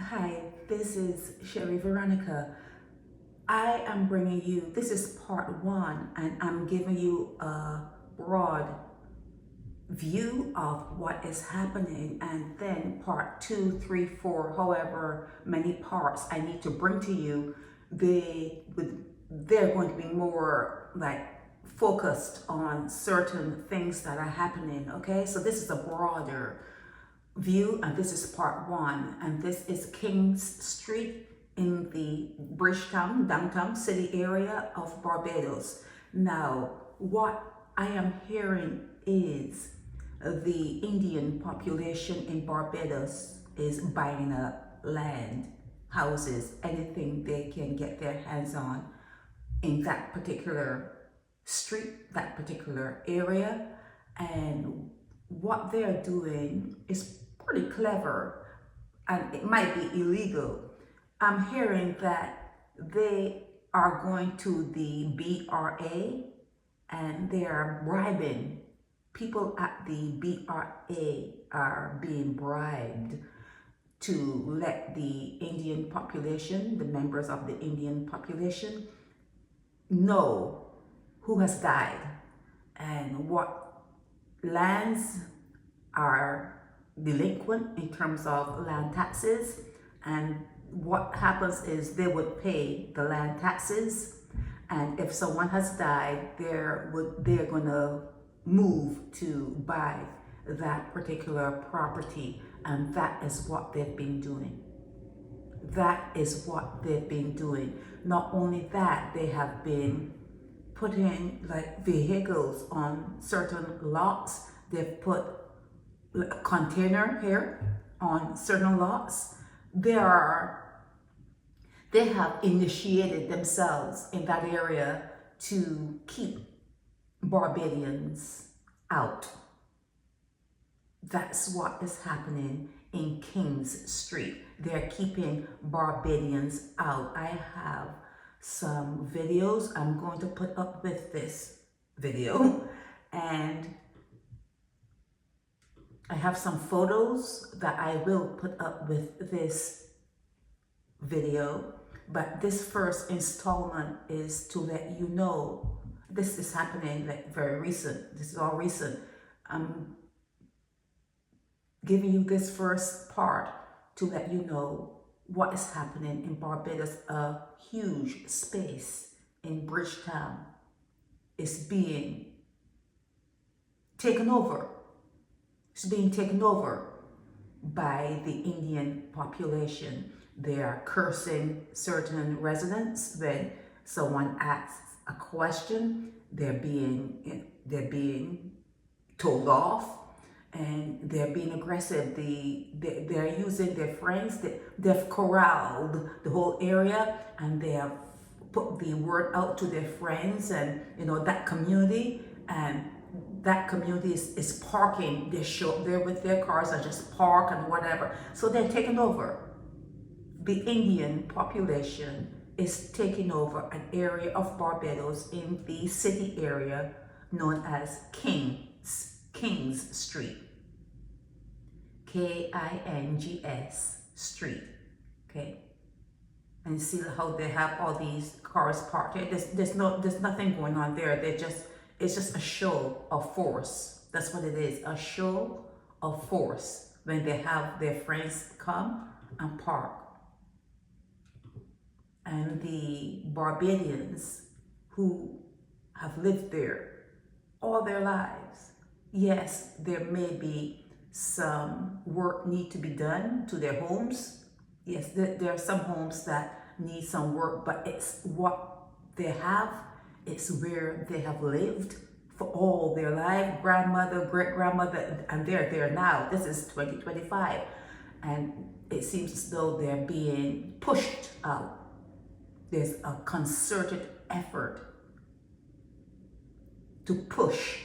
Hi, this is Sherry Veronica. I am bringing you, this is part one, and I'm giving you a broad view of what is happening, and then part two, three, four, however many parts I need to bring to you, they're going to be more like focused on certain things that are happening. Okay, so this is a broader view, and this is part one, and this is Kings Street in the Bridgetown downtown city area of Barbados. Now, what I am hearing is the Indian population in Barbados is buying up land, houses, anything they can get their hands on in that particular street, that particular area. And what they're doing is pretty clever, and it might be illegal. I'm hearing that they are going to the BRA and they are bribing people at the BRA, are being bribed to let the Indian population, the members of the Indian population, know who has died and what lands are delinquent in terms of land taxes. And what happens is they would pay the land taxes, and if someone has died, they're going to move to buy that particular property. And that is what they've been doing. That is what they've been doing. Not only that, they have been putting like vehicles on certain lots. They've put a container here on certain lots. They have initiated themselves in that area to keep Barbadians out. That's what is happening in Kings Street. They're keeping Barbadians out. I have some videos I'm going to put up with this video, and I have some photos that I will put up with this video. But this first installment is to let you know this is happening, like very recent. This is all recent. I'm giving you this first part to let you know what is happening in Barbados. A huge space in Bridgetown is being taken over. It's being taken over by the Indian population. They are cursing certain residents when someone asks a question. They're being told off, and they're being aggressive. They're using their friends. They've corralled the whole area, and they have put the word out to their friends and that community, and that community is parking. They show up there with their cars and just park and whatever. So they're taking over. The Indian population is taking over an area of Barbados in the city area known as Kings Street. Kings Street. Okay. And see how they have all these cars parked here. There's nothing going on there. It's just a show of force. That's what it is, a show of force when they have their friends come and park. And the Barbadians who have lived there all their lives, yes, there may be some work need to be done to their homes. Yes, there are some homes that need some work, but it's what they have. It's where they have lived for all their life, grandmother, great-grandmother, and they're there now. This is 2025, and it seems as though they're being pushed out. There's a concerted effort to push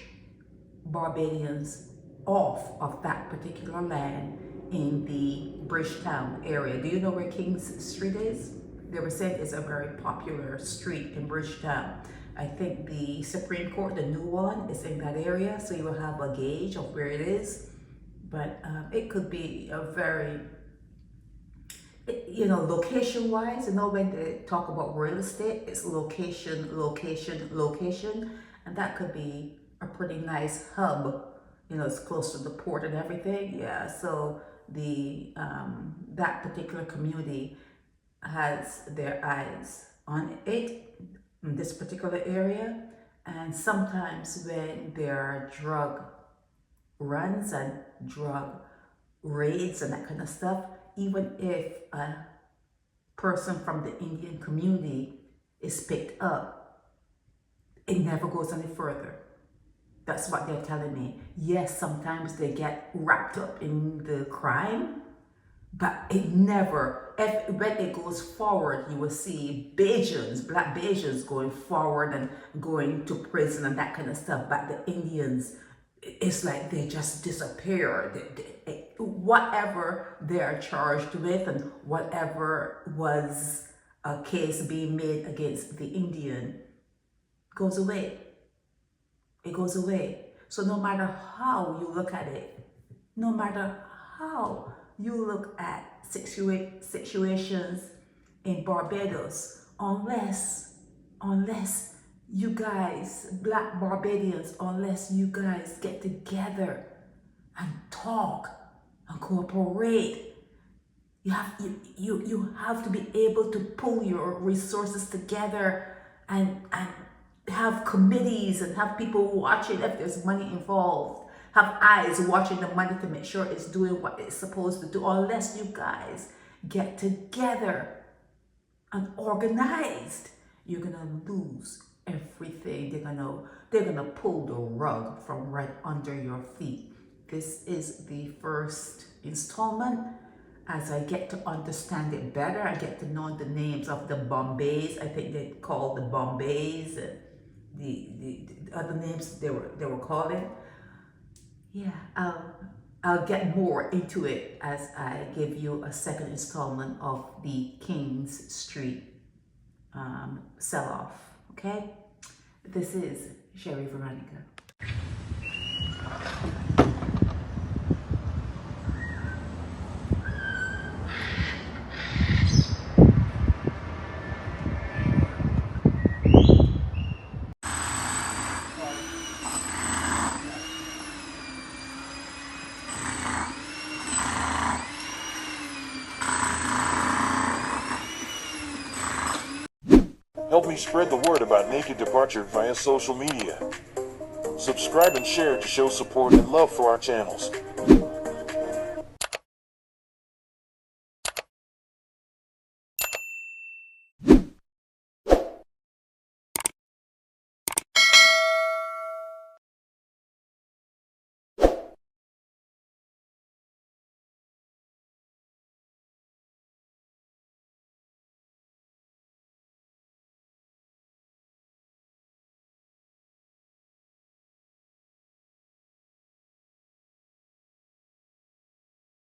Barbadians off of that particular land in the Bridgetown area. Do you know where Kings Street is? They were saying it's a very popular street in Bridgetown. I think the Supreme Court, the new one, is in that area, so you will have a gauge of where it is. But it could be a very You know, location wise, you know, when they talk about real estate, it's location, location, location. And that could be a pretty nice hub. You know, it's close to the port and everything. Yeah. So the that particular community has their eyes on it in this particular area. And sometimes when there are drug runs and drug raids and that kind of stuff, even if a person from the Indian community is picked up, it never goes any further. That's what they're telling me. Yes, sometimes they get wrapped up in the crime, but it never, when it goes forward, you will see Bajans, black Bajans going forward and going to prison and that kind of stuff. But the Indians, it's like they just disappear. Whatever they are charged with and whatever was a case being made against the Indian goes away. It goes away. So no matter how you look at it, no matter how you look at situations in Barbados, unless you guys, black Barbadians, unless you guys get together and talk and cooperate, you have to be able to pull your resources together and have committees and have people watching if there's money involved, have eyes watching the money to make sure it's doing what it's supposed to do. Unless you guys get together and organized, you're gonna lose everything. They're gonna pull the rug from right under your feet. This is the first installment. As I get to understand it better, I get to know the names of the Bombays. I think they called the Bombays and the other names they were calling. Yeah, I'll get more into it as I give you a second installment of the Kings Street sell-off. Okay, this is Sherry Veronica. Help me spread the word about Naked Departure via social media. Subscribe and share to show support and love for our channels.